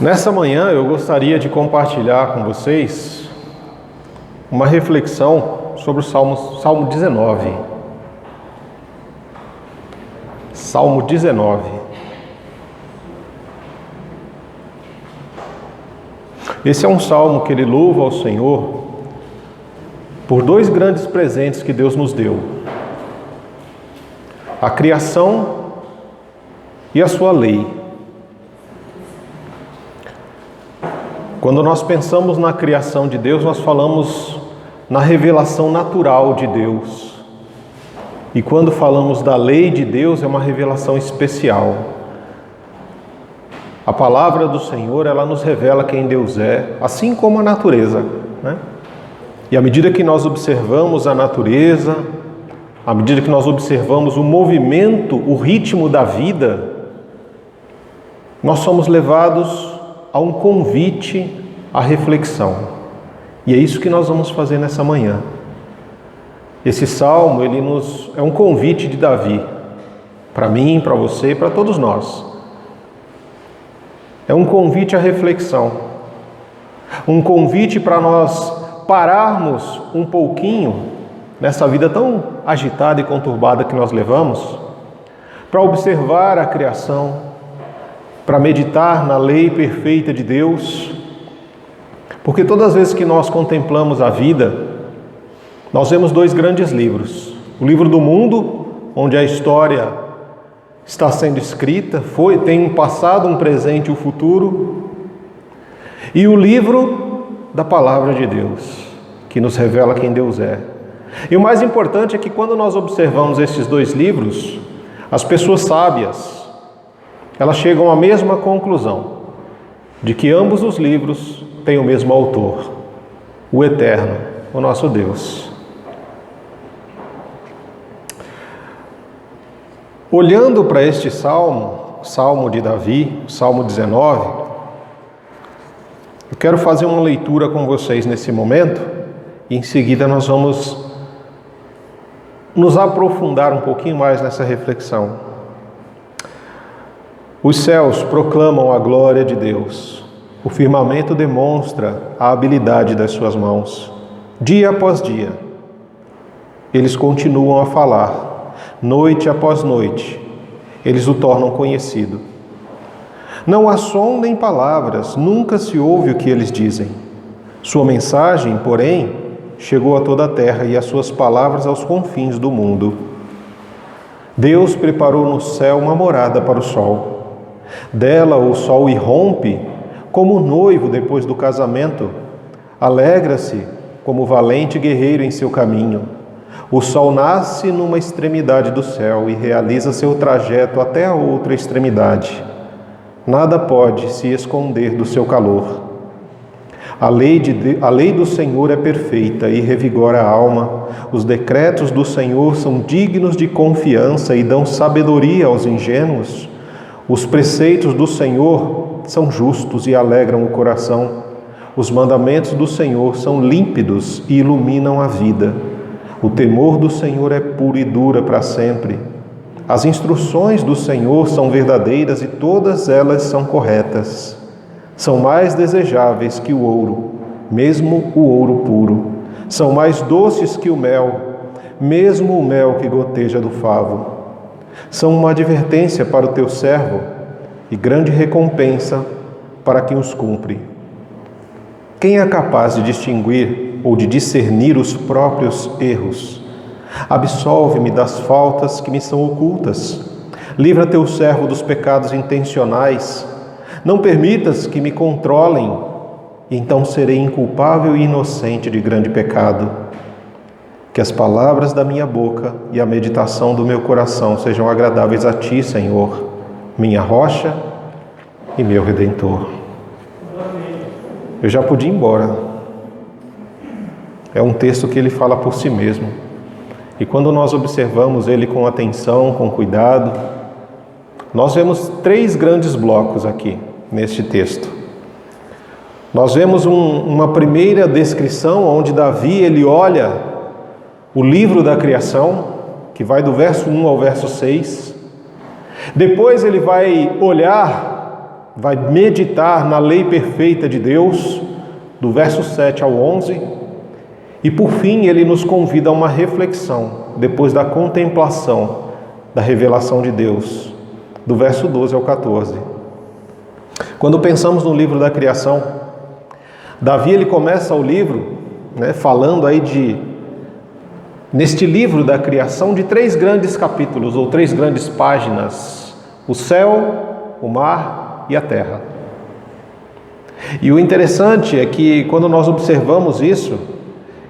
Nessa manhã eu gostaria de compartilhar com vocês uma reflexão sobre o Salmo 19. Salmo 19. Esse é um salmo que ele louva ao Senhor por dois grandes presentes que Deus nos deu: a criação e a sua lei. Quando nós pensamos na criação de Deus, nós falamos na revelação natural de Deus. E quando falamos da lei de Deus, é uma revelação especial. A palavra do Senhor, ela nos revela quem Deus é, assim como a natureza, né? E à medida que nós observamos a natureza, à medida que nós observamos o movimento, o ritmo da vida, nós somos levados a um convite à reflexão. E é isso que nós vamos fazer nessa manhã. Esse salmo, é um convite de Davi, para mim, para você, para todos nós. É um convite à reflexão. Um convite para nós pararmos um pouquinho nessa vida tão agitada e conturbada que nós levamos, para observar a criação, para meditar na lei perfeita de Deus, porque todas as vezes que nós contemplamos a vida, nós vemos dois grandes livros: o livro do mundo, onde a história está sendo escrita, tem um passado, um presente e um futuro, e o livro da palavra de Deus, que nos revela quem Deus é. E o mais importante é que quando nós observamos esses dois livros, as pessoas sábias, elas chegam à mesma conclusão, de que ambos os livros têm o mesmo autor, o Eterno, o nosso Deus. Olhando para este Salmo de Davi, Salmo 19, eu quero fazer uma leitura com vocês nesse momento, e em seguida nós vamos nos aprofundar um pouquinho mais nessa reflexão. Os céus proclamam a glória de Deus. O firmamento demonstra a habilidade das suas mãos. Dia após dia, eles continuam a falar. Noite após noite, eles o tornam conhecido. Não há som nem palavras, nunca se ouve o que eles dizem. Sua mensagem, porém, chegou a toda a terra e as suas palavras aos confins do mundo. Deus preparou no céu uma morada para o sol. Dela o sol irrompe como noivo depois do casamento. Alegra-se como valente guerreiro em seu caminho. O sol nasce numa extremidade do céu e realiza seu trajeto até a outra extremidade. Nada pode se esconder do seu calor. A lei do Senhor é perfeita e revigora a alma. Os decretos do Senhor são dignos de confiança e dão sabedoria aos ingênuos. Os preceitos do Senhor são justos e alegram o coração. Os mandamentos do Senhor são límpidos e iluminam a vida. O temor do Senhor é puro e dura para sempre. As instruções do Senhor são verdadeiras e todas elas são corretas. São mais desejáveis que o ouro, mesmo o ouro puro. São mais doces que o mel, mesmo o mel que goteja do favo. São uma advertência para o teu servo e grande recompensa para quem os cumpre. Quem é capaz de distinguir ou de discernir os próprios erros? Absolve-me das faltas que me são ocultas. Livra teu servo dos pecados intencionais. Não permitas que me controlem, então serei inculpável e inocente de grande pecado. Que as palavras da minha boca e a meditação do meu coração sejam agradáveis a Ti, Senhor, minha rocha e meu Redentor. Eu já podia ir embora. É um texto que ele fala por si mesmo. E quando nós observamos ele com atenção, com cuidado, nós vemos três grandes blocos aqui neste texto. Nós vemos uma primeira descrição onde Davi ele olha o livro da criação, que vai do verso 1 ao verso 6. Depois ele vai olhar vai meditar na lei perfeita de Deus, do verso 7 ao 11, e por fim ele nos convida a uma reflexão, depois da contemplação da revelação de Deus, do verso 12 ao 14. Quando pensamos no livro da criação, Davi ele começa o livro, falando aí neste livro da criação, de 3 grandes capítulos, ou 3 grandes páginas: o céu, o mar e a terra. E o interessante é que quando nós observamos isso,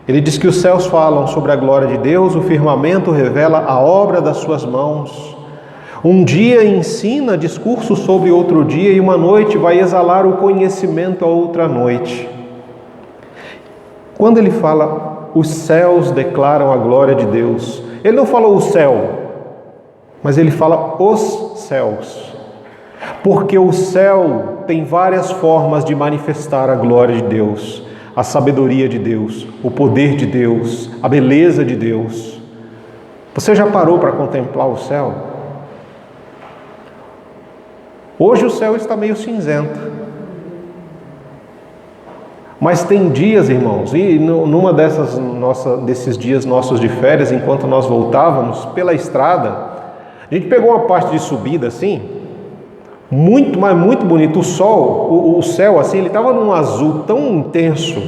ele diz que os céus falam sobre a glória de Deus, o firmamento revela a obra das suas mãos. Um dia ensina discurso sobre outro dia, e uma noite vai exalar o conhecimento a outra noite. Quando ele fala, os céus declaram a glória de Deus, ele não falou o céu, mas ele fala os céus. Porque o céu tem várias formas de manifestar a glória de Deus, a sabedoria de Deus, o poder de Deus, a beleza de Deus. Você já parou para contemplar o céu? Hoje o céu está meio cinzento. Mas tem dias, irmãos, e numa desses dias nossos de férias, enquanto nós voltávamos pela estrada, a gente pegou uma parte de subida assim, muito, mas muito bonito. O sol, o céu assim, ele estava num azul tão intenso,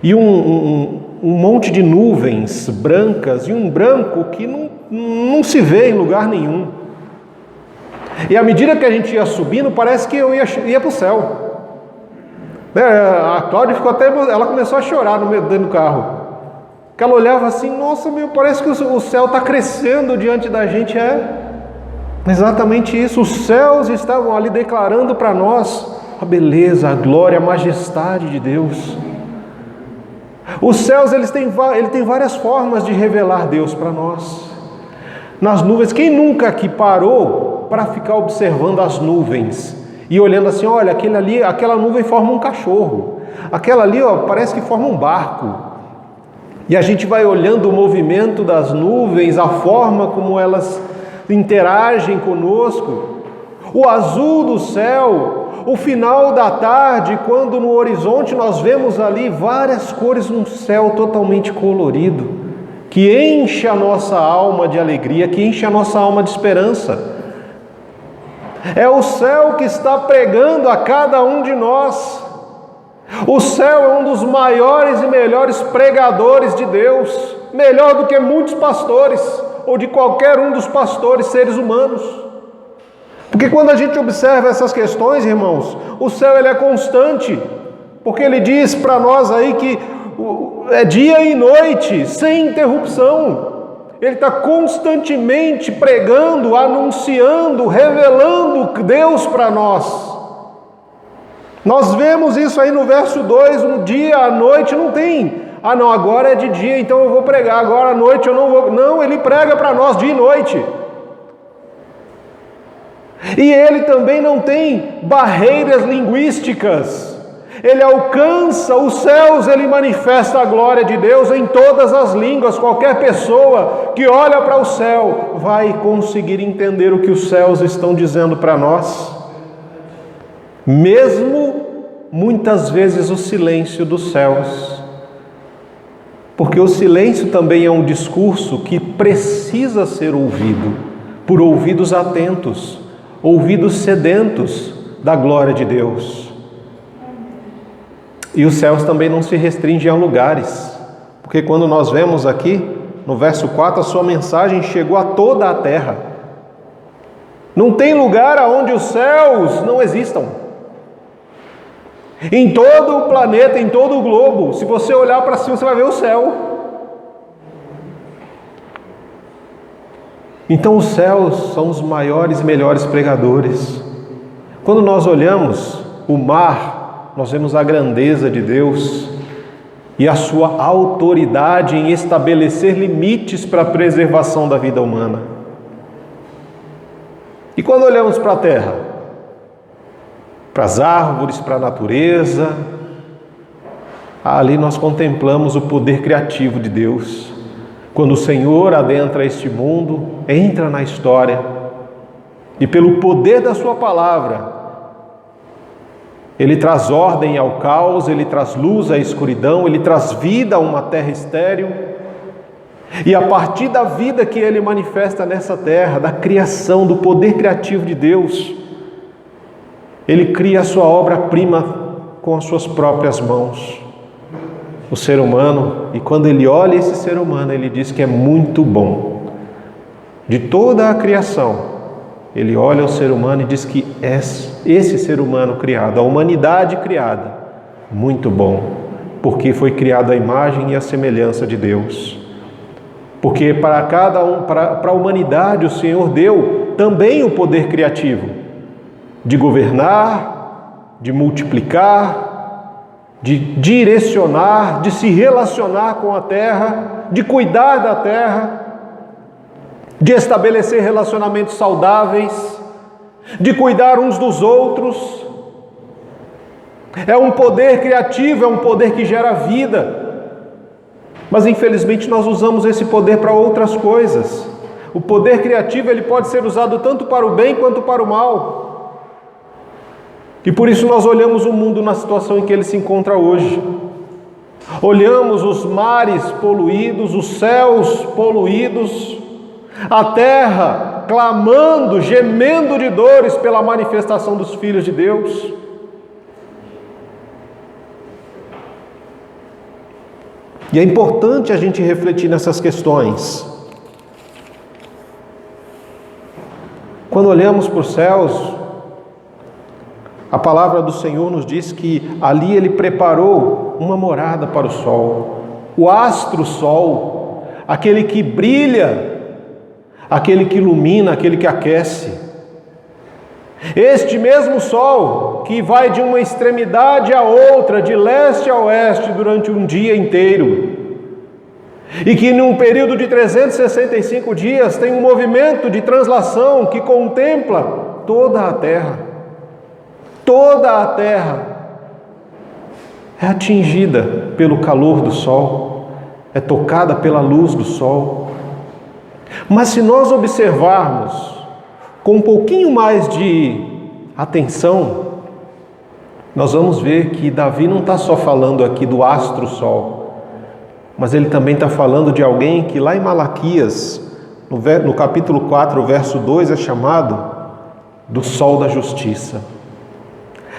e um monte de nuvens brancas, e um branco que não se vê em lugar nenhum. E à medida que a gente ia subindo, parece que eu ia para o céu. A Cláudia ficou ela começou a chorar dentro do carro. Que ela olhava assim, nossa, parece que o céu está crescendo diante da gente. Exatamente isso, os céus estavam ali declarando para nós a beleza, a glória, a majestade de Deus. Os céus, ele tem várias formas de revelar Deus para nós. Nas nuvens, quem nunca aqui parou para ficar observando as nuvens e olhando assim, olha, aquela nuvem forma um cachorro, aquela ali parece que forma um barco. E a gente vai olhando o movimento das nuvens, a forma como elas interagem conosco, o azul do céu, o final da tarde, quando no horizonte nós vemos ali várias cores, um céu totalmente colorido, que enche a nossa alma de alegria, que enche a nossa alma de esperança. É o céu que está pregando a cada um de nós. O céu é um dos maiores e melhores pregadores de Deus, melhor do que muitos pastores, ou de qualquer um dos pastores seres humanos. Porque quando a gente observa essas questões, irmãos, o céu ele é constante, porque ele diz para nós aí que é dia e noite, sem interrupção. Ele está constantemente pregando, anunciando, revelando Deus para nós. Nós vemos isso aí no verso 2, um dia, à noite, não tem. Não, agora é de dia, então eu vou pregar, agora à noite eu não vou. Não, ele prega para nós dia e noite. E ele também não tem barreiras linguísticas. Ele alcança os céus, ele manifesta a glória de Deus em todas as línguas. Qualquer pessoa que olha para o céu vai conseguir entender o que os céus estão dizendo para nós. Mesmo muitas vezes o silêncio dos céus. Porque o silêncio também é um discurso que precisa ser ouvido por ouvidos atentos, ouvidos sedentos da glória de Deus. E os céus também não se restringem a lugares, porque quando nós vemos aqui, no verso 4, a sua mensagem chegou a toda a terra. Não tem lugar aonde os céus não existam. Em todo o planeta, em todo o globo, se você olhar para cima, você vai ver o céu. Então os céus são os maiores e melhores pregadores. Quando nós olhamos o mar, nós vemos a grandeza de Deus e a sua autoridade em estabelecer limites para a preservação da vida humana. E quando olhamos para a terra, para as árvores, para a natureza, ali nós contemplamos o poder criativo de Deus. Quando o Senhor adentra este mundo, entra na história e pelo poder da sua palavra, Ele traz ordem ao caos, Ele traz luz à escuridão, Ele traz vida a uma terra estéril. E a partir da vida que Ele manifesta nessa terra, da criação, do poder criativo de Deus, Ele cria a sua obra-prima com as suas próprias mãos, o ser humano. E quando Ele olha esse ser humano, Ele diz que é muito bom. De toda a criação, Ele olha o ser humano e diz que esse ser humano criado, a humanidade criada, muito bom, porque foi criado à imagem e à semelhança de Deus. Porque para a humanidade o Senhor deu também o poder criativo de governar, de multiplicar, de direcionar, de se relacionar com a terra, de cuidar da terra, de estabelecer relacionamentos saudáveis, de cuidar uns dos outros. É um poder criativo, é um poder que gera vida. Mas infelizmente nós usamos esse poder para outras coisas. O poder criativo ele pode ser usado tanto para o bem quanto para o mal. E por isso nós olhamos o mundo na situação em que ele se encontra hoje. Olhamos os mares poluídos, os céus poluídos, a terra clamando, gemendo de dores pela manifestação dos filhos de Deus. E é importante a gente refletir nessas questões. Quando olhamos para os céus, a palavra do Senhor nos diz que ali Ele preparou uma morada para o sol. O astro sol, aquele que brilha, aquele que ilumina, aquele que aquece. Este mesmo sol que vai de uma extremidade à outra, de leste a oeste, durante um dia inteiro, e que num período de 365 dias tem um movimento de translação que contempla toda a terra. Toda a terra é atingida pelo calor do sol, é tocada pela luz do sol. Mas se nós observarmos com um pouquinho mais de atenção, nós vamos ver que Davi não está só falando aqui do astro-sol, mas ele também está falando de alguém que lá em Malaquias, no capítulo 4, verso 2, é chamado do sol da justiça.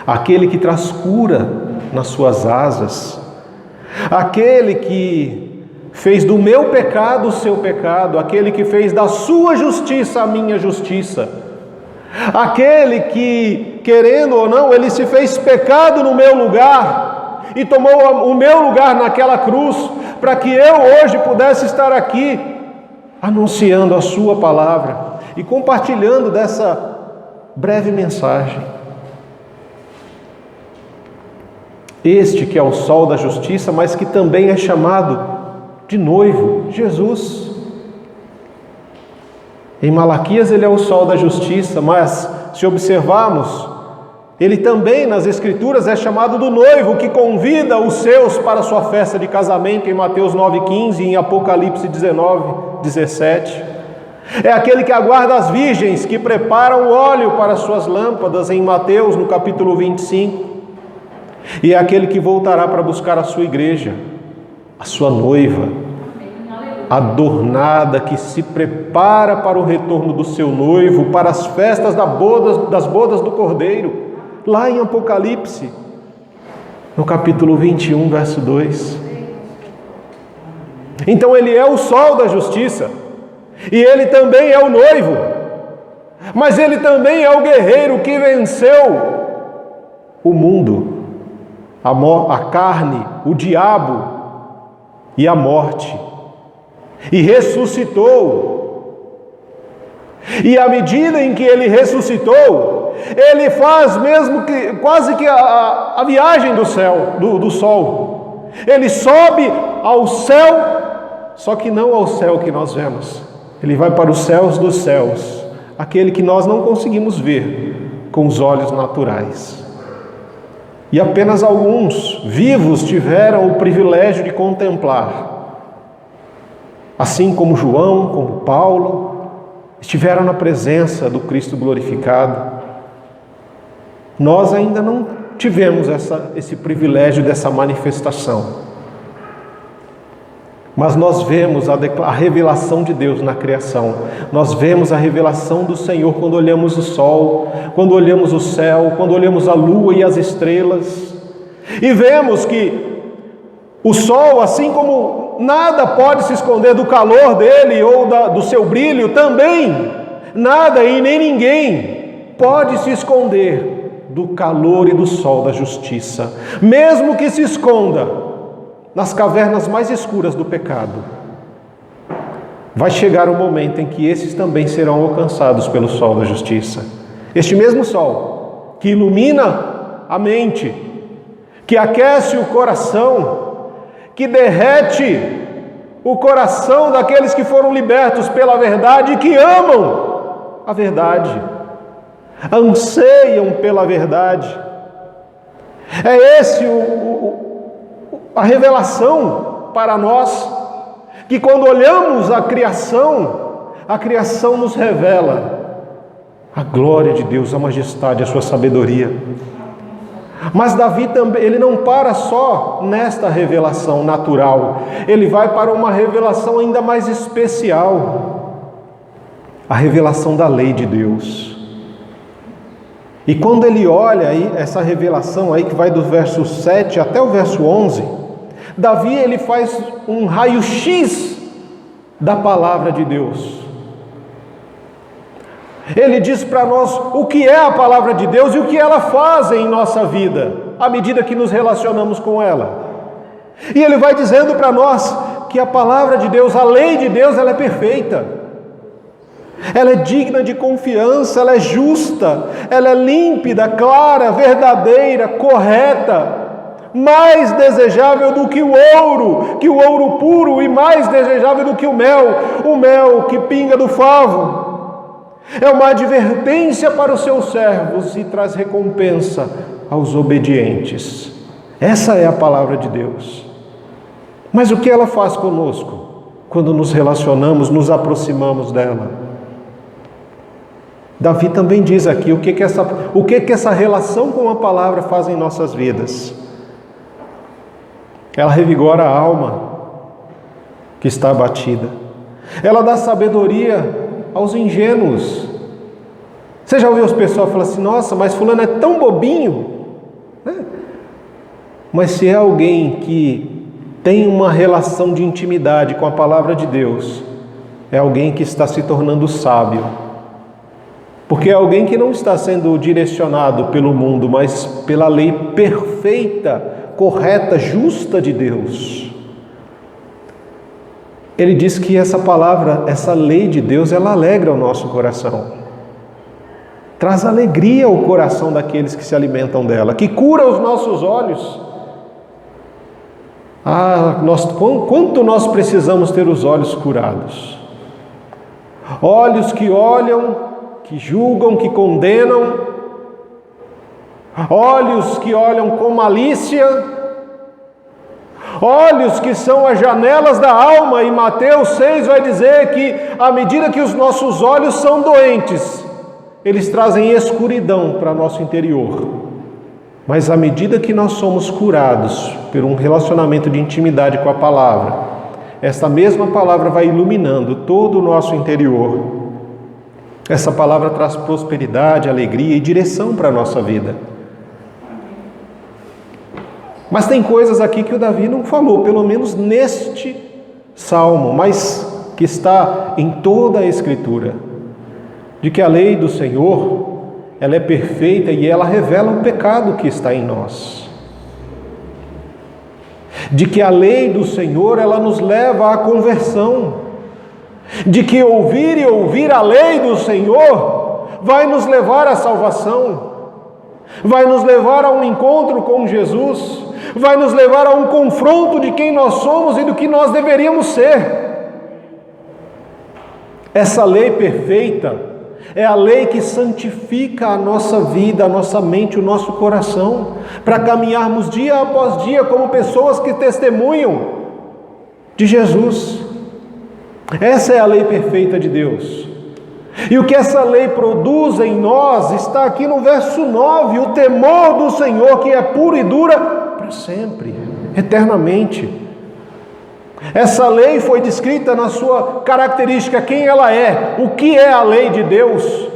Aquele que traz cura nas suas asas, aquele que fez do meu pecado o seu pecado, aquele que fez da sua justiça a minha justiça, aquele que, querendo ou não, ele se fez pecado no meu lugar e tomou o meu lugar naquela cruz, para que eu hoje pudesse estar aqui anunciando a sua palavra e compartilhando dessa breve mensagem. Este que é o sol da justiça, mas que também é chamado de noivo, Jesus. Em Malaquias ele é o sol da justiça, mas se observarmos, ele também nas Escrituras é chamado do noivo que convida os seus para a sua festa de casamento em Mateus 9,15 e em Apocalipse 19:17. É aquele que aguarda as virgens, que preparam o óleo para as suas lâmpadas em Mateus no capítulo 25. E é aquele que voltará para buscar a sua igreja, a sua noiva, adornada, que se prepara para o retorno do seu noivo, para as festas das bodas do Cordeiro, lá em Apocalipse, no capítulo 21, verso 2. Então ele é o sol da justiça, e ele também é o noivo, mas ele também é o guerreiro que venceu o mundo, a carne, o diabo e a morte, e ressuscitou. E à medida em que ele ressuscitou, ele faz mesmo que quase que a viagem do céu, do sol. Ele sobe ao céu, só que não ao céu que nós vemos. Ele vai para os céus dos céus, aquele que nós não conseguimos ver com os olhos naturais. E apenas alguns vivos tiveram o privilégio de contemplar, assim como João, como Paulo, estiveram na presença do Cristo glorificado. Nós ainda não tivemos esse privilégio dessa manifestação. Mas nós vemos a revelação de Deus na criação. Nós vemos a revelação do Senhor quando olhamos o sol, quando olhamos o céu, quando olhamos a lua e as estrelas. E vemos que o sol, assim como nada pode se esconder do calor dele ou do seu brilho, também nada e nem ninguém pode se esconder do calor e do sol da justiça. Mesmo que se esconda nas cavernas mais escuras do pecado, vai chegar o momento em que esses também serão alcançados pelo sol da justiça. Este mesmo sol que ilumina a mente, que aquece o coração, que derrete o coração daqueles que foram libertos pela verdade e que amam a verdade, anseiam pela verdade. É esse a revelação para nós, que quando olhamos a criação nos revela a glória de Deus, a majestade, a sua sabedoria. Mas Davi também, ele não para só nesta revelação natural, ele vai para uma revelação ainda mais especial, a revelação da lei de Deus. E quando ele olha aí essa revelação aí que vai do verso 7 até o verso 11, Davi ele faz um raio-x da palavra de Deus. Ele diz para nós o que é a palavra de Deus e o que ela faz em nossa vida, à medida que nos relacionamos com ela. E ele vai dizendo para nós que a palavra de Deus, a lei de Deus, ela é perfeita. Ela é digna de confiança, ela é justa, ela é límpida, clara, verdadeira, correta, mais desejável do que o ouro puro, e mais desejável do que o mel que pinga do favo. É uma advertência para os seus servos e traz recompensa aos obedientes. Essa é a palavra de Deus. Mas o que ela faz conosco quando nos relacionamos, nos aproximamos dela? Davi também diz aqui o que essa relação com a palavra faz em nossas vidas. Ela revigora a alma que está abatida. Ela dá sabedoria aos ingênuos. Você já ouviu as pessoas falar assim: nossa, mas fulano é tão bobinho, né? Mas se é alguém que tem uma relação de intimidade com a palavra de Deus, é alguém que está se tornando sábio, porque é alguém que não está sendo direcionado pelo mundo, mas pela lei perfeita, correta, justa de Deus. Ele diz que essa palavra, essa lei de Deus, ela alegra o nosso coração. Traz alegria ao coração daqueles que se alimentam dela, que cura os nossos olhos. Quanto nós precisamos ter os olhos curados. Olhos que olham, que julgam, que condenam. Olhos que olham com malícia. Olhos que são as janelas da alma, e Mateus 6 vai dizer que à medida que os nossos olhos são doentes, eles trazem escuridão para nosso interior. Mas à medida que nós somos curados por um relacionamento de intimidade com a palavra, esta mesma palavra vai iluminando todo o nosso interior. Essa palavra traz prosperidade, alegria e direção para a nossa vida. Mas tem coisas aqui que o Davi não falou, pelo menos neste salmo, mas que está em toda a Escritura, de que a lei do Senhor, ela é perfeita e ela revela o pecado que está em nós. De que a lei do Senhor, ela nos leva à conversão. De que ouvir a lei do Senhor vai nos levar à salvação, vai nos levar a um encontro com Jesus, vai nos levar a um confronto de quem nós somos e do que nós deveríamos ser. Essa lei perfeita é a lei que santifica a nossa vida, a nossa mente, o nosso coração, para caminharmos dia após dia como pessoas que testemunham de Jesus. Essa é a lei perfeita de Deus. E o que essa lei produz em nós está aqui no verso 9, o temor do Senhor, que é puro e dura para sempre, eternamente. Essa lei foi descrita na sua característica, quem ela é, o que é a lei de Deus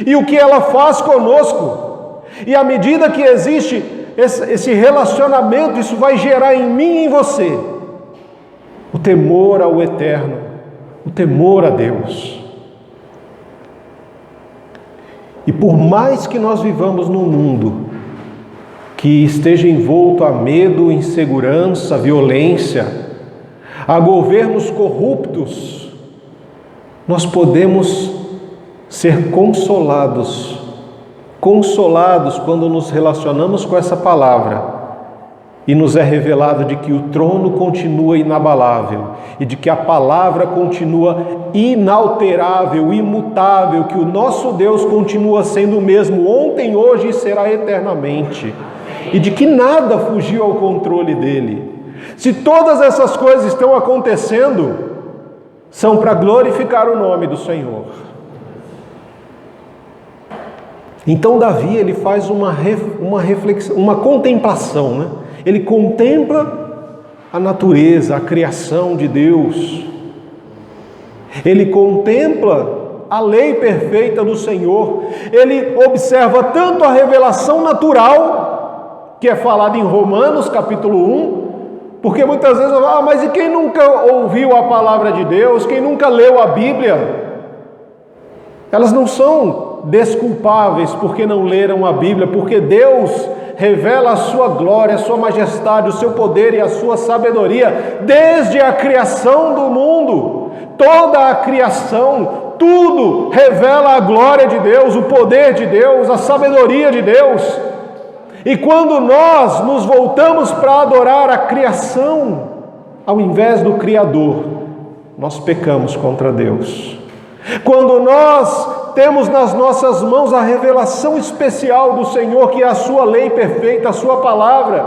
e o que ela faz conosco. E à medida que existe esse relacionamento, isso vai gerar em mim e em você o temor ao eterno, o temor a Deus. E por mais que nós vivamos num mundo que esteja envolto a medo, insegurança, violência, a governos corruptos, nós podemos ser consolados quando nos relacionamos com essa palavra e nos é revelado de que o trono continua inabalável e de que a palavra continua inalterável, imutável, que o nosso Deus continua sendo o mesmo ontem, hoje e será eternamente, e de que nada fugiu ao controle dele. Se todas essas coisas estão acontecendo, são para glorificar o nome do Senhor. Então Davi, ele faz uma reflexão, uma contemplação, né? Ele contempla a natureza, a criação de Deus. Ele contempla a lei perfeita do Senhor. Ele observa tanto a revelação natural, que é falada em Romanos capítulo 1, porque muitas vezes eu falo, mas e quem nunca ouviu a palavra de Deus? Quem nunca leu a Bíblia? Elas não são desculpáveis porque não leram a Bíblia, porque Deus revela a sua glória, a sua majestade, o seu poder e a sua sabedoria desde a criação do mundo. Toda a criação, tudo revela a glória de Deus, o poder de Deus, a sabedoria de Deus. E quando nós nos voltamos para adorar a criação, ao invés do Criador, nós pecamos contra Deus. Quando nós temos nas nossas mãos a revelação especial do Senhor, que é a sua lei perfeita, a sua palavra,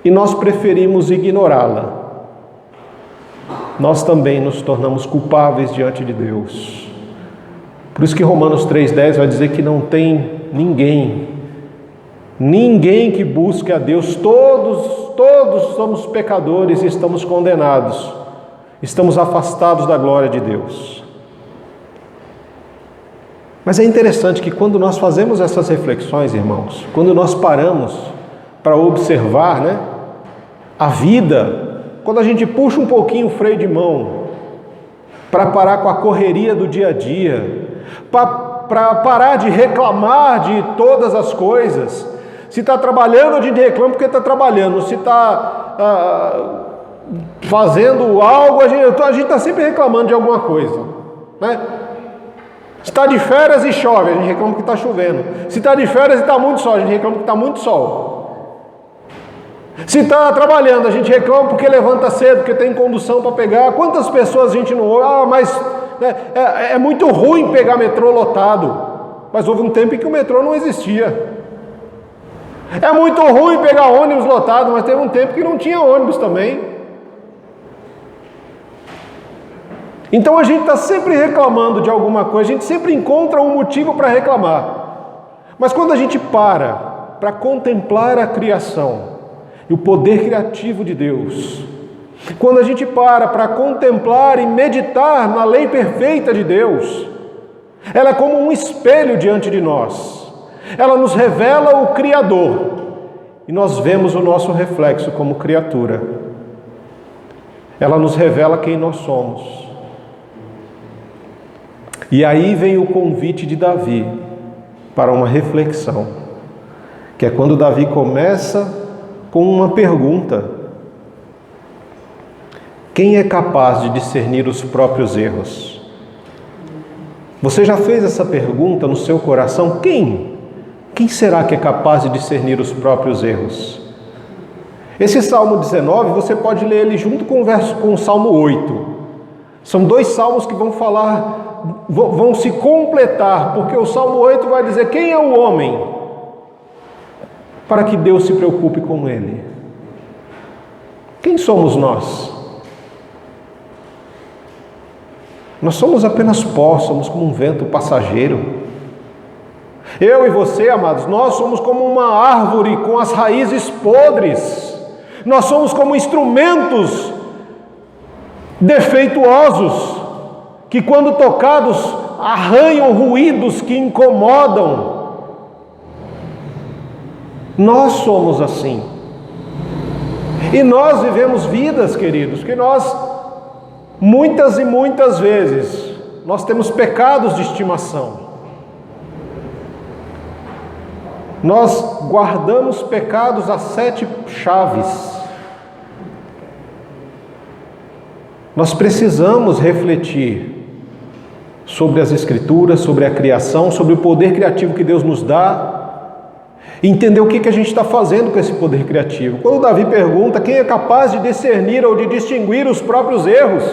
e nós preferimos ignorá-la, nós também nos tornamos culpáveis diante de Deus. Por isso que Romanos 3,10 vai dizer que não tem ninguém que busque a Deus. Todos somos pecadores e estamos condenados, estamos afastados da glória de Deus. Mas é interessante que quando nós fazemos essas reflexões, irmãos, quando nós paramos para observar, né, a vida, quando a gente puxa um pouquinho o freio de mão, para parar com a correria do dia a dia, para parar de reclamar de todas as coisas. Se está trabalhando, a gente reclama porque está trabalhando. Se está fazendo algo, a gente está sempre reclamando de alguma coisa, né? Se está de férias e chove, a gente reclama que está chovendo. Se está de férias e está muito sol, a gente reclama que está muito sol. Se está trabalhando, a gente reclama porque levanta cedo, porque tem condução para pegar. Quantas pessoas a gente não ouve? Mas né, é muito ruim pegar metrô lotado. Mas houve um tempo em que o metrô não existia. É muito ruim pegar ônibus lotado, mas teve um tempo que não tinha ônibus também. Então a gente está sempre reclamando de alguma coisa, a gente sempre encontra um motivo para reclamar. Mas quando a gente para contemplar a criação e o poder criativo de Deus, quando a gente para contemplar e meditar na lei perfeita de Deus, ela é como um espelho diante de nós. Ela nos revela o Criador e nós vemos o nosso reflexo como criatura. Ela nos revela quem nós somos. E aí vem o convite de Davi para uma reflexão, que é quando Davi começa com uma pergunta: quem é capaz de discernir os próprios erros? Você já fez essa pergunta no seu coração? Quem será que é capaz de discernir os próprios erros? Esse Salmo 19, você pode ler ele junto com o Salmo 8. São dois salmos que vão se completar, porque o Salmo 8 vai dizer quem é o homem para que Deus se preocupe com ele. Quem somos nós? Nós somos apenas pó, somos como um vento passageiro. Eu e você, amados, nós somos como uma árvore com as raízes podres. Nós somos como instrumentos defeituosos, que quando tocados arranham ruídos que incomodam. Nós somos assim. E nós vivemos vidas, queridos, que nós, muitas e muitas vezes, nós temos pecados de estimação. Nós guardamos pecados a 7 chaves. Nós precisamos refletir sobre as Escrituras, sobre a criação, sobre o poder criativo que Deus nos dá, entender o que a gente está fazendo com esse poder criativo. Quando Davi pergunta quem é capaz de discernir ou de distinguir os próprios erros,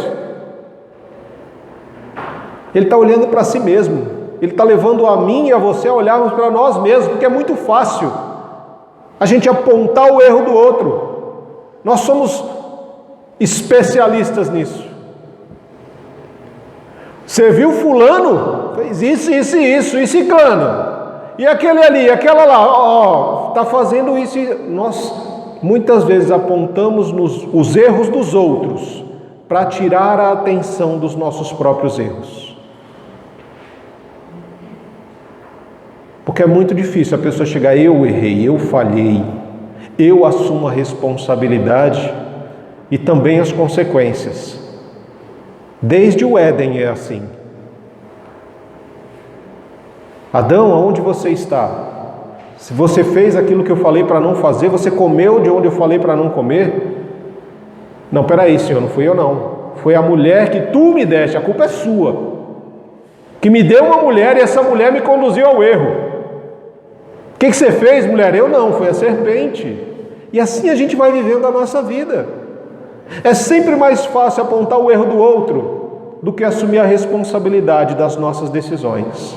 ele está olhando para si mesmo, ele está levando a mim e a você a olharmos para nós mesmos, porque é muito fácil a gente apontar o erro do outro. Nós somos especialistas nisso. Você viu fulano? Fez isso, e ciclano? E aquele ali, aquela lá, está fazendo isso. Nós muitas vezes apontamos os erros dos outros para tirar a atenção dos nossos próprios erros. Porque é muito difícil a pessoa chegar, eu errei, eu falhei, eu assumo a responsabilidade e também as consequências. Desde o Éden é assim. Adão, aonde você está? Se você fez aquilo que eu falei para não fazer, você comeu de onde eu falei para não comer? Não, peraí, Senhor, não fui eu não. Foi a mulher que tu me deste, a culpa é sua. Que me deu uma mulher e essa mulher me conduziu ao erro. O que você fez, mulher? Eu não, foi a serpente. E assim a gente vai vivendo a nossa vida. É sempre mais fácil apontar o erro do outro do que assumir a responsabilidade das nossas decisões.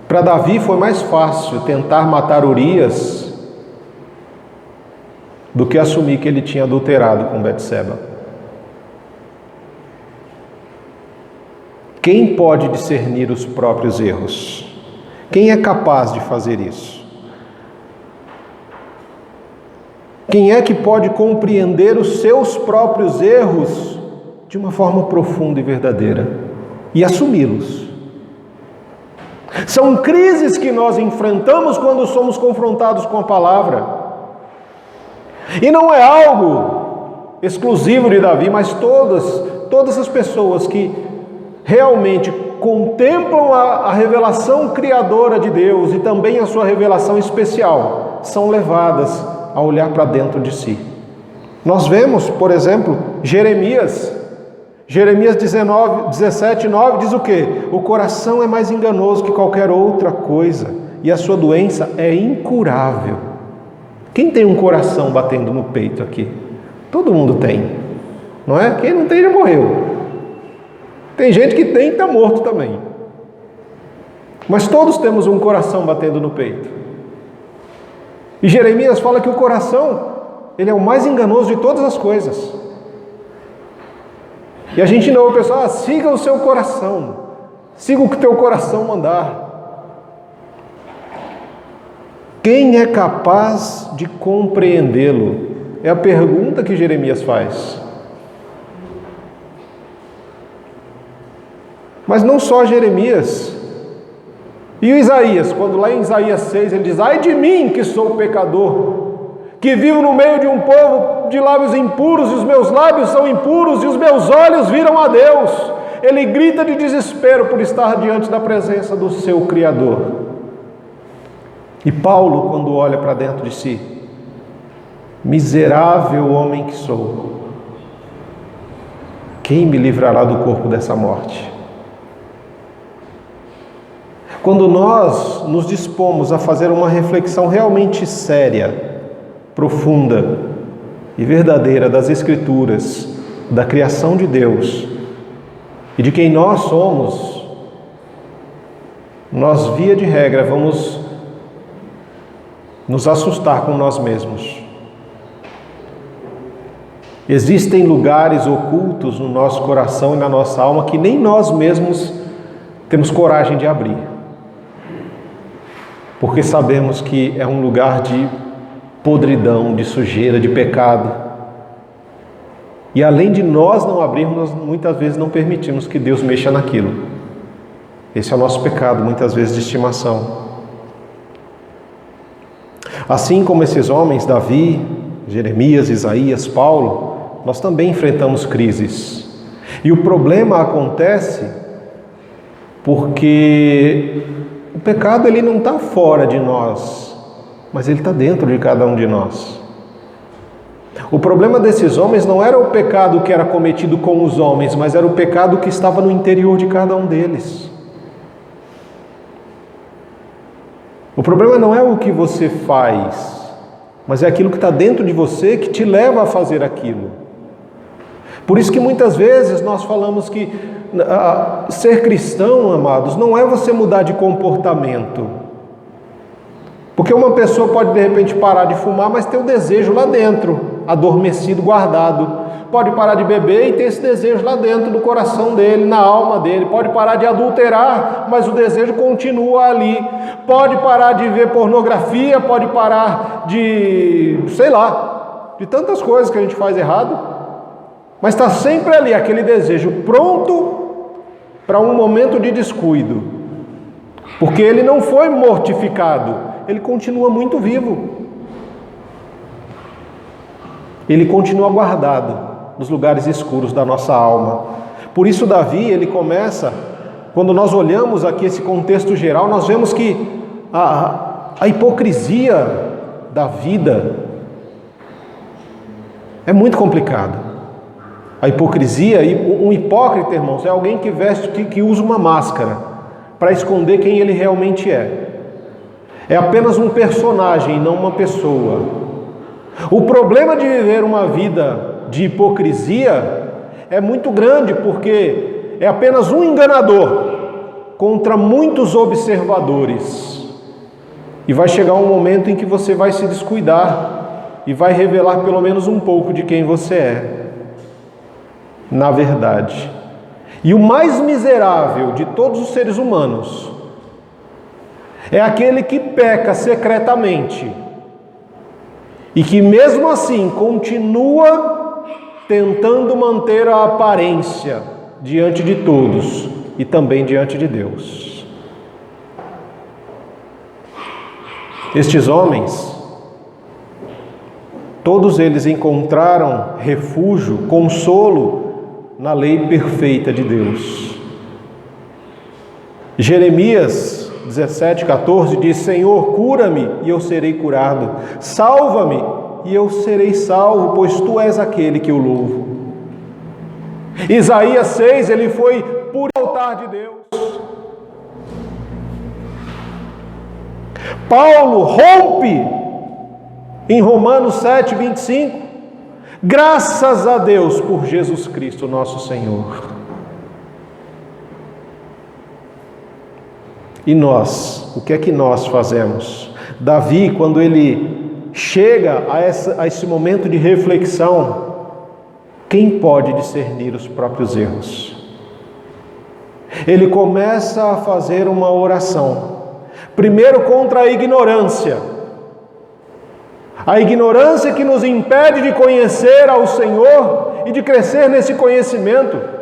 Para Davi foi mais fácil tentar matar Urias do que assumir que ele tinha adulterado com Betseba. Quem pode discernir os próprios erros? Quem é capaz de fazer isso? Quem é que pode compreender os seus próprios erros de uma forma profunda e verdadeira e assumi-los? São crises que nós enfrentamos quando somos confrontados com a palavra. E não é algo exclusivo de Davi, mas todas as pessoas que realmente contemplam a revelação criadora de Deus e também a sua revelação especial, são levadas a olhar para dentro de si. Nós vemos, por exemplo, Jeremias 17:9 diz o quê? O coração é mais enganoso que qualquer outra coisa e a sua doença é incurável. Quem tem um coração batendo no peito aqui? Todo mundo tem, não é? Quem não tem já morreu. Tem gente que tem e está morto também. Mas todos temos um coração batendo no peito. E Jeremias fala que o coração, ele é o mais enganoso de todas as coisas. E a gente não, o pessoal, siga o seu coração, siga o que teu coração mandar. Quem é capaz de compreendê-lo? É a pergunta que Jeremias faz. Mas não só Jeremias. E o Isaías, quando lá em Isaías 6 ele diz: ai de mim que sou pecador, que vivo no meio de um povo de lábios impuros, e os meus lábios são impuros, e os meus olhos viram a Deus. Ele grita de desespero por estar diante da presença do seu Criador. E Paulo, quando olha para dentro de si, miserável homem que sou, quem me livrará do corpo dessa morte? Quando nós nos dispomos a fazer uma reflexão realmente séria, profunda e verdadeira das Escrituras, da criação de Deus e de quem nós somos, nós, via de regra, vamos nos assustar com nós mesmos. Existem lugares ocultos no nosso coração e na nossa alma que nem nós mesmos temos coragem de abrir. Porque sabemos que é um lugar de podridão, de sujeira, de pecado. E além de nós não abrirmos, nós muitas vezes não permitimos que Deus mexa naquilo. Esse é o nosso pecado, muitas vezes de estimação. Assim como esses homens, Davi, Jeremias, Isaías, Paulo, nós também enfrentamos crises. E o problema acontece porque o pecado ele não está fora de nós, mas ele está dentro de cada um de nós. O problema desses homens não era o pecado que era cometido com os homens, mas era o pecado que estava no interior de cada um deles. O problema não é o que você faz, mas é aquilo que está dentro de você que te leva a fazer aquilo. Por isso que muitas vezes nós falamos que ser cristão, amados, não é você mudar de comportamento. Porque uma pessoa pode de repente parar de fumar, mas ter o desejo lá dentro, adormecido, guardado. Pode parar de beber e ter esse desejo lá dentro do coração dele, na alma dele. Pode parar de adulterar, mas o desejo continua ali. Pode parar de ver pornografia, pode parar de, sei lá, de tantas coisas que a gente faz errado. Mas está sempre ali aquele desejo pronto para um momento de descuido. Porque ele não foi mortificado, ele continua muito vivo. Ele continua guardado nos lugares escuros da nossa alma. Por isso Davi, ele começa, quando nós olhamos aqui esse contexto geral, nós vemos que a hipocrisia da vida é muito complicada. A hipocrisia, um hipócrita, irmãos, é alguém que veste, que usa uma máscara para esconder quem ele realmente é. É apenas um personagem, não uma pessoa. O problema de viver uma vida de hipocrisia é muito grande, porque é apenas um enganador contra muitos observadores. E vai chegar um momento em que você vai se descuidar e vai revelar pelo menos um pouco de quem você é, na verdade. E o mais miserável de todos os seres humanos é aquele que peca secretamente e que mesmo assim continua tentando manter a aparência diante de todos e também diante de Deus. Estes homens, todos eles encontraram refúgio, consolo na lei perfeita de Deus. Jeremias 17:14 diz: Senhor, cura-me e eu serei curado, salva-me e eu serei salvo, pois tu és aquele que eu louvo. Isaías 6, ele foi por altar de Deus. Paulo rompe em Romanos 7:25, graças a Deus por Jesus Cristo nosso Senhor. E nós, o que é que nós fazemos? Davi, quando ele chega a esse momento de reflexão, quem pode discernir os próprios erros? Ele começa a fazer uma oração, primeiro contra a ignorância que nos impede de conhecer ao Senhor e de crescer nesse conhecimento.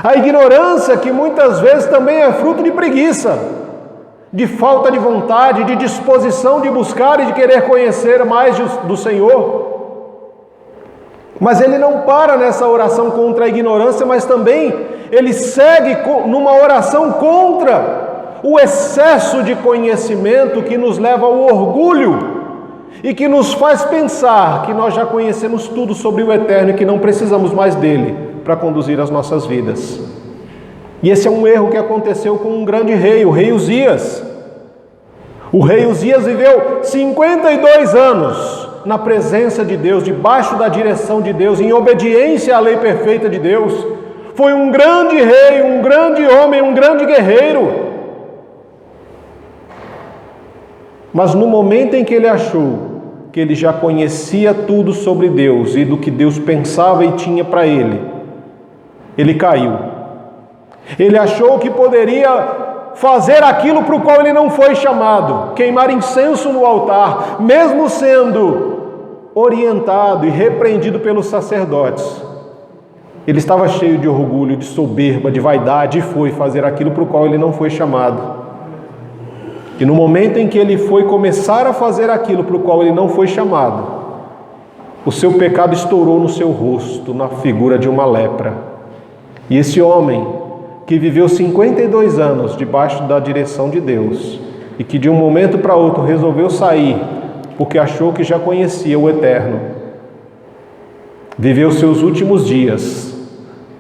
A ignorância que muitas vezes também é fruto de preguiça, de falta de vontade, de disposição de buscar e de querer conhecer mais do Senhor. Mas ele não para nessa oração contra a ignorância, mas também ele segue numa oração contra o excesso de conhecimento que nos leva ao orgulho e que nos faz pensar que nós já conhecemos tudo sobre o eterno e que não precisamos mais dele para conduzir as nossas vidas. E esse é um erro que aconteceu com um grande rei, o rei Uzias. O rei Uzias viveu 52 anos na presença de Deus, debaixo da direção de Deus, em obediência à lei perfeita de Deus. Foi um grande rei, um grande homem, um grande guerreiro. Mas no momento em que ele achou que ele já conhecia tudo sobre Deus e do que Deus pensava e tinha para ele, ele caiu. Ele achou que poderia fazer aquilo para o qual ele não foi chamado, queimar incenso no altar, mesmo sendo orientado e repreendido pelos sacerdotes. Ele estava cheio de orgulho, de soberba, de vaidade e foi fazer aquilo para o qual ele não foi chamado. E no momento em que ele foi começar a fazer aquilo para o qual ele não foi chamado, o seu pecado estourou no seu rosto, na figura de uma lepra. E esse homem, que viveu 52 anos debaixo da direção de Deus, e que de um momento para outro resolveu sair, porque achou que já conhecia o Eterno, viveu seus últimos dias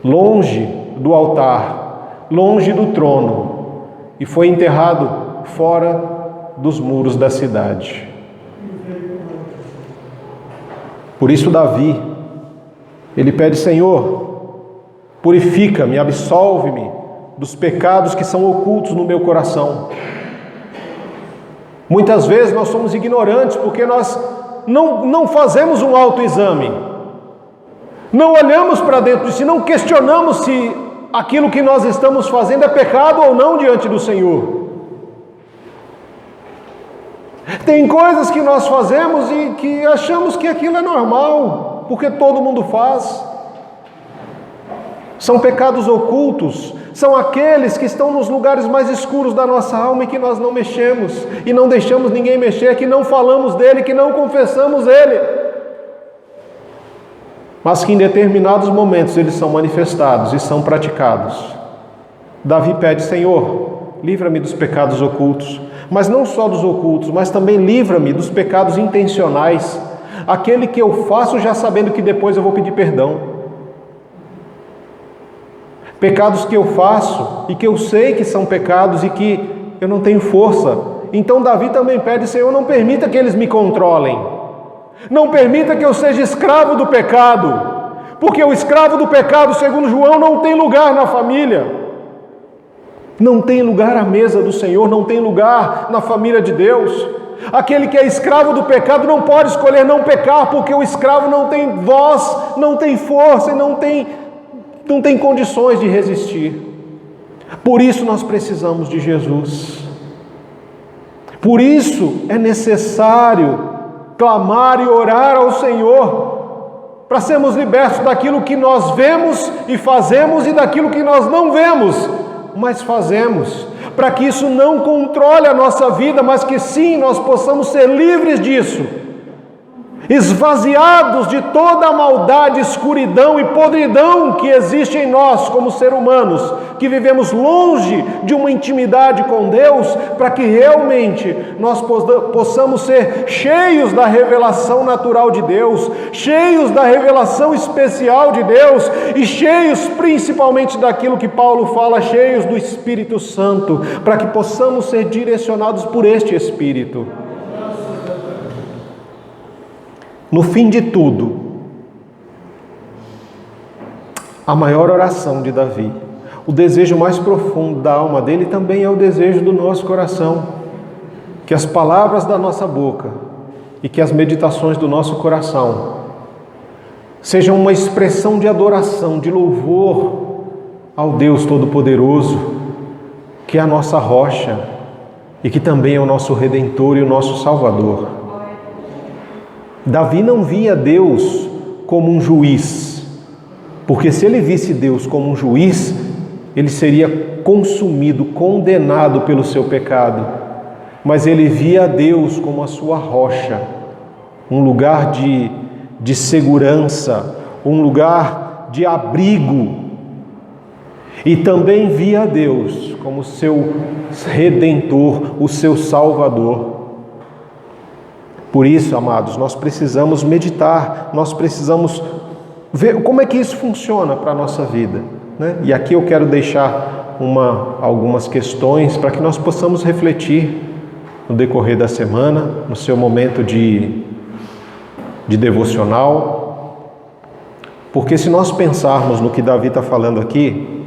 longe do altar, longe do trono, e foi enterrado fora dos muros da cidade. Por isso Davi, ele pede: Senhor, purifica-me, absolve-me dos pecados que são ocultos no meu coração. Muitas vezes nós somos ignorantes porque nós não fazemos um autoexame, não olhamos para dentro de si, não questionamos se aquilo que nós estamos fazendo é pecado ou não diante do Senhor. Tem coisas que nós fazemos e que achamos que aquilo é normal, porque todo mundo faz. São pecados ocultos, são aqueles que estão nos lugares mais escuros da nossa alma e que nós não mexemos, e não deixamos ninguém mexer, que não falamos dele, que não confessamos ele, mas que em determinados momentos eles são manifestados e são praticados. Davi pede: Senhor, livra-me dos pecados ocultos, mas não só dos ocultos, mas também livra-me dos pecados intencionais, aquele que eu faço já sabendo que depois eu vou pedir perdão. Pecados que eu faço e que eu sei que são pecados e que eu não tenho força. Então Davi também pede: Senhor, não permita que eles me controlem, não permita que eu seja escravo do pecado, porque o escravo do pecado, segundo João, não tem lugar na família. Não tem lugar à mesa do Senhor, não tem lugar na família de Deus. Aquele que é escravo do pecado não pode escolher não pecar, porque o escravo não tem voz, não tem força e não tem condições de resistir. Por isso nós precisamos de Jesus. Por isso é necessário clamar e orar ao Senhor, para sermos libertos daquilo que nós vemos e fazemos e daquilo que nós não vemos, mas fazemos, para que isso não controle a nossa vida, mas que sim, nós possamos ser livres disso, esvaziados de toda a maldade, escuridão e podridão que existe em nós como seres humanos, que vivemos longe de uma intimidade com Deus, para que realmente nós possamos ser cheios da revelação natural de Deus, cheios da revelação especial de Deus e cheios principalmente daquilo que Paulo fala, cheios do Espírito Santo, para que possamos ser direcionados por este Espírito. No fim de tudo, a maior oração de Davi, o desejo mais profundo da alma dele também é o desejo do nosso coração, que as palavras da nossa boca e que as meditações do nosso coração sejam uma expressão de adoração, de louvor ao Deus Todo-Poderoso, que é a nossa rocha e que também é o nosso Redentor e o nosso Salvador. Davi não via Deus como um juiz, porque se ele visse Deus como um juiz, ele seria consumido, condenado pelo seu pecado. Mas ele via Deus como a sua rocha, um lugar de segurança, um lugar de abrigo. E também via Deus como seu Redentor, o seu Salvador. Por isso, amados, nós precisamos meditar, nós precisamos ver como é que isso funciona para a nossa vida, né? E aqui eu quero deixar algumas questões para que nós possamos refletir no decorrer da semana, no seu momento de devocional, porque se nós pensarmos no que Davi está falando aqui,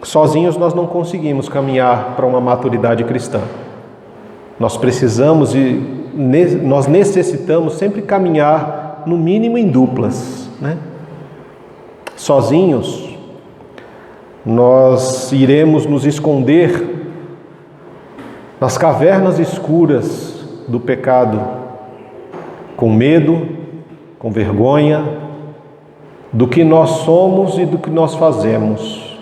sozinhos nós não conseguimos caminhar para uma maturidade cristã. Nós precisamos nós necessitamos sempre caminhar, no mínimo, em duplas, né? Sozinhos, nós iremos nos esconder nas cavernas escuras do pecado, com medo, com vergonha do que nós somos e do que nós fazemos.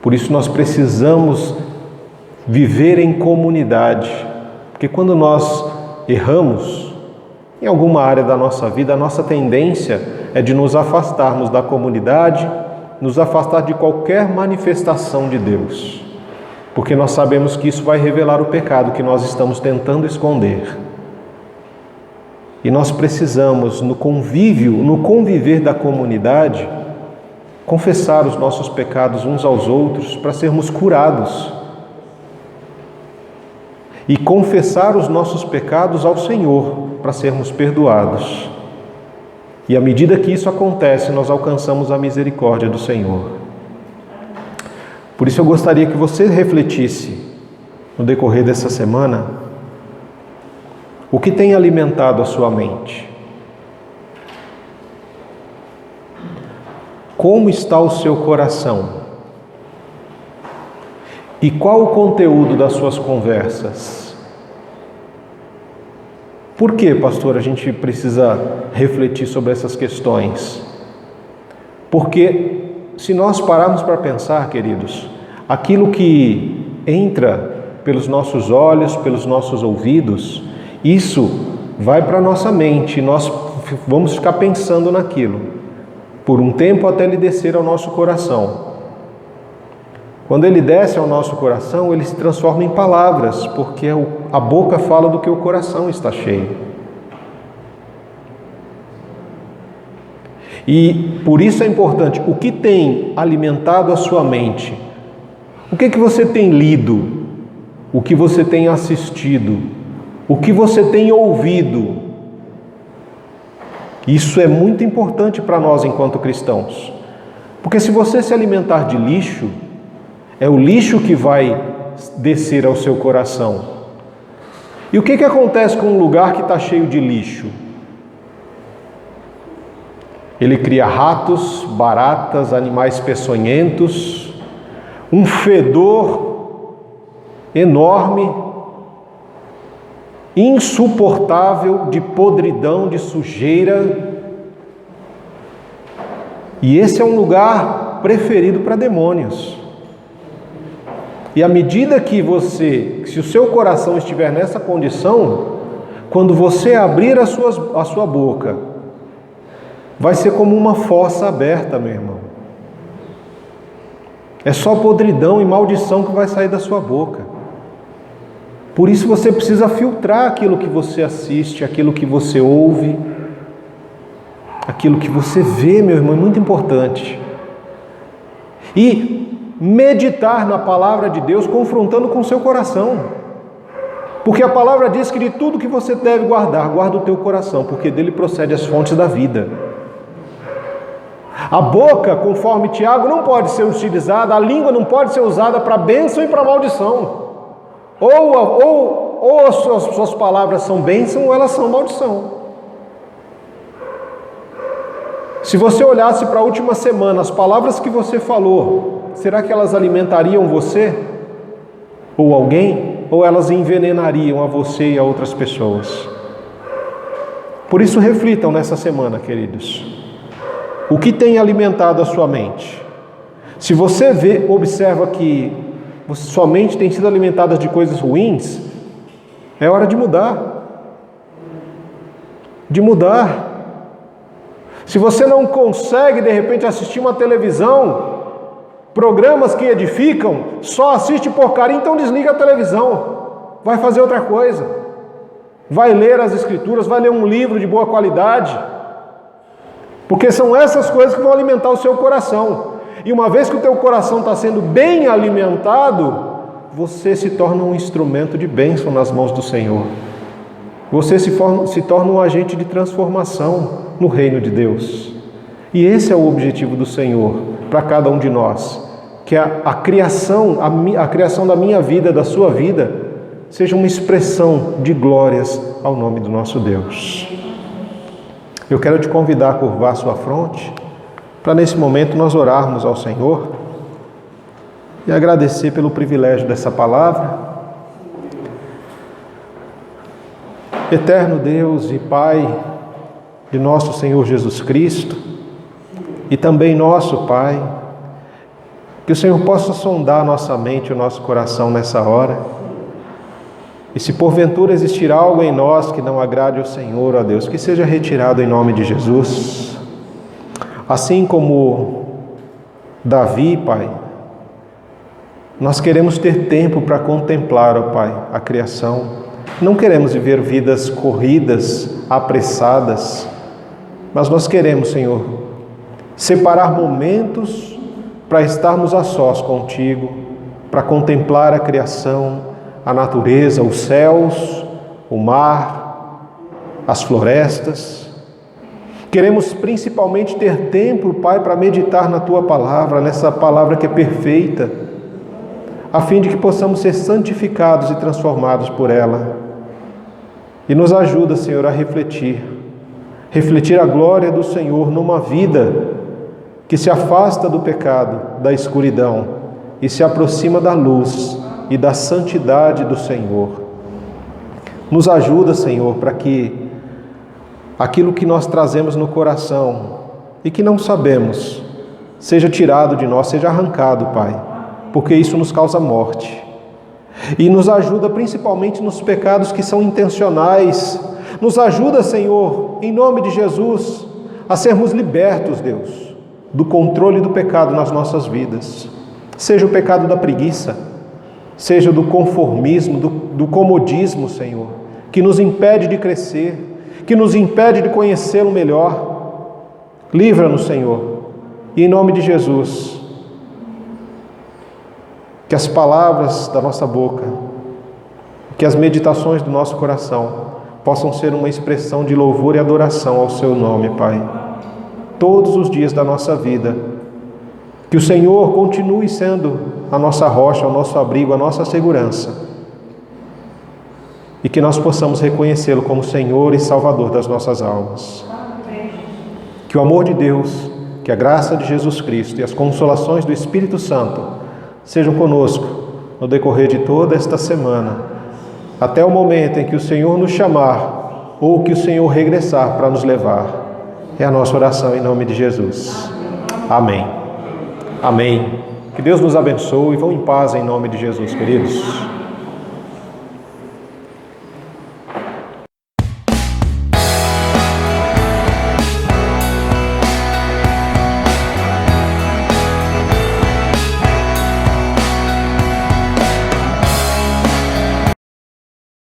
Por isso nós precisamos viver em comunidade, porque quando nós erramos em alguma área da nossa vida, a nossa tendência é de nos afastarmos da comunidade, nos afastar de qualquer manifestação de Deus, porque nós sabemos que isso vai revelar o pecado que nós estamos tentando esconder. E nós precisamos, no conviver da comunidade, confessar os nossos pecados uns aos outros para sermos curados. E confessar os nossos pecados ao Senhor para sermos perdoados. E à medida que isso acontece, nós alcançamos a misericórdia do Senhor. Por isso eu gostaria que você refletisse no decorrer dessa semana o que tem alimentado a sua mente. Como está o seu coração? E qual o conteúdo das suas conversas? Por que, pastor, a gente precisa refletir sobre essas questões? Porque se nós pararmos para pensar, queridos, aquilo que entra pelos nossos olhos, pelos nossos ouvidos, isso vai para a nossa mente, nós vamos ficar pensando naquilo, por um tempo até ele descer ao nosso coração. Quando ele desce ao nosso coração, ele se transforma em palavras, porque a boca fala do que o coração está cheio. E por isso é importante, o que tem alimentado a sua mente? O que você tem lido? O que você tem assistido? O que você tem ouvido? Isso é muito importante para nós enquanto cristãos. Porque se você se alimentar de lixo, é o lixo que vai descer ao seu coração. E o que acontece com um lugar que está cheio de lixo? Ele cria ratos, baratas, animais peçonhentos, um fedor enorme, insuportável, de podridão, de sujeira. E esse é um lugar preferido para demônios. E à medida que se o seu coração estiver nessa condição, quando você abrir a sua boca, vai ser como uma fossa aberta, meu irmão. É só podridão e maldição que vai sair da sua boca. Por isso você precisa filtrar aquilo que você assiste, aquilo que você ouve, aquilo que você vê, meu irmão, é muito importante. E meditar na palavra de Deus, confrontando com o seu coração. Porque a palavra diz que de tudo que você deve guardar, guarda o teu coração, porque dele procede as fontes da vida. A boca, conforme Tiago, não pode ser utilizada, a língua não pode ser usada para bênção e para maldição. Ou as suas palavras são bênção ou elas são maldição. Se você olhasse para a última semana, as palavras que você falou, será que elas alimentariam você? Ou alguém? Ou elas envenenariam a você e a outras pessoas? Por isso reflitam nessa semana, queridos. O que tem alimentado a sua mente? Se você observa que sua mente tem sido alimentada de coisas ruins, é hora de mudar. De mudar. Se você não consegue, de repente, assistir uma televisão, programas que edificam, só assiste porcaria, então desliga a televisão. Vai fazer outra coisa. Vai ler as Escrituras, vai ler um livro de boa qualidade. Porque são essas coisas que vão alimentar o seu coração. E uma vez que o teu coração está sendo bem alimentado, você se torna um instrumento de bênção nas mãos do Senhor. Você se torna um agente de transformação no reino de Deus. E esse é o objetivo do Senhor para cada um de nós. Que a criação da minha vida, da sua vida, seja uma expressão de glórias ao nome do nosso Deus. Eu quero te convidar a curvar sua fronte, para nesse momento nós orarmos ao Senhor e agradecer pelo privilégio dessa palavra. Eterno Deus e Pai de nosso Senhor Jesus Cristo, e também nosso Pai, que o Senhor possa sondar a nossa mente e o nosso coração nessa hora, e se porventura existir algo em nós que não agrade ao Senhor, ó Deus, que seja retirado em nome de Jesus. Assim como Davi, Pai, nós queremos ter tempo para contemplar, ó Pai, a criação. Não queremos viver vidas corridas, apressadas, mas nós queremos, Senhor, separar momentos para estarmos a sós contigo, para contemplar a criação, a natureza, os céus, o mar, as florestas. Queremos principalmente ter tempo, Pai, para meditar na Tua palavra, nessa palavra que é perfeita, a fim de que possamos ser santificados e transformados por ela. E nos ajuda, Senhor, a refletir a glória do Senhor numa vida que se afasta do pecado, da escuridão e se aproxima da luz e da santidade do Senhor. Nos ajuda, Senhor, para que aquilo que nós trazemos no coração e que não sabemos seja tirado de nós, seja arrancado, Pai, porque isso nos causa morte. E nos ajuda principalmente nos pecados que são intencionais. Nos ajuda, Senhor, em nome de Jesus, a sermos libertos, Deus, do controle do pecado nas nossas vidas. Seja o pecado da preguiça, seja do conformismo, do comodismo, Senhor, que nos impede de crescer, que nos impede de conhecê-lo melhor. Livra-nos, Senhor, e em nome de Jesus, que as palavras da nossa boca, que as meditações do nosso coração possam ser uma expressão de louvor e adoração ao Seu nome, Pai, todos os dias da nossa vida. Que o Senhor continue sendo a nossa rocha, o nosso abrigo, a nossa segurança, e que nós possamos reconhecê-lo como Senhor e Salvador das nossas almas. Que o amor de Deus, que a graça de Jesus Cristo e as consolações do Espírito Santo sejam conosco no decorrer de toda esta semana, até o momento em que o Senhor nos chamar ou que o Senhor regressar para nos levar. É a nossa oração em nome de Jesus. Amém. Amém. Que Deus nos abençoe e vão em paz em nome de Jesus, queridos.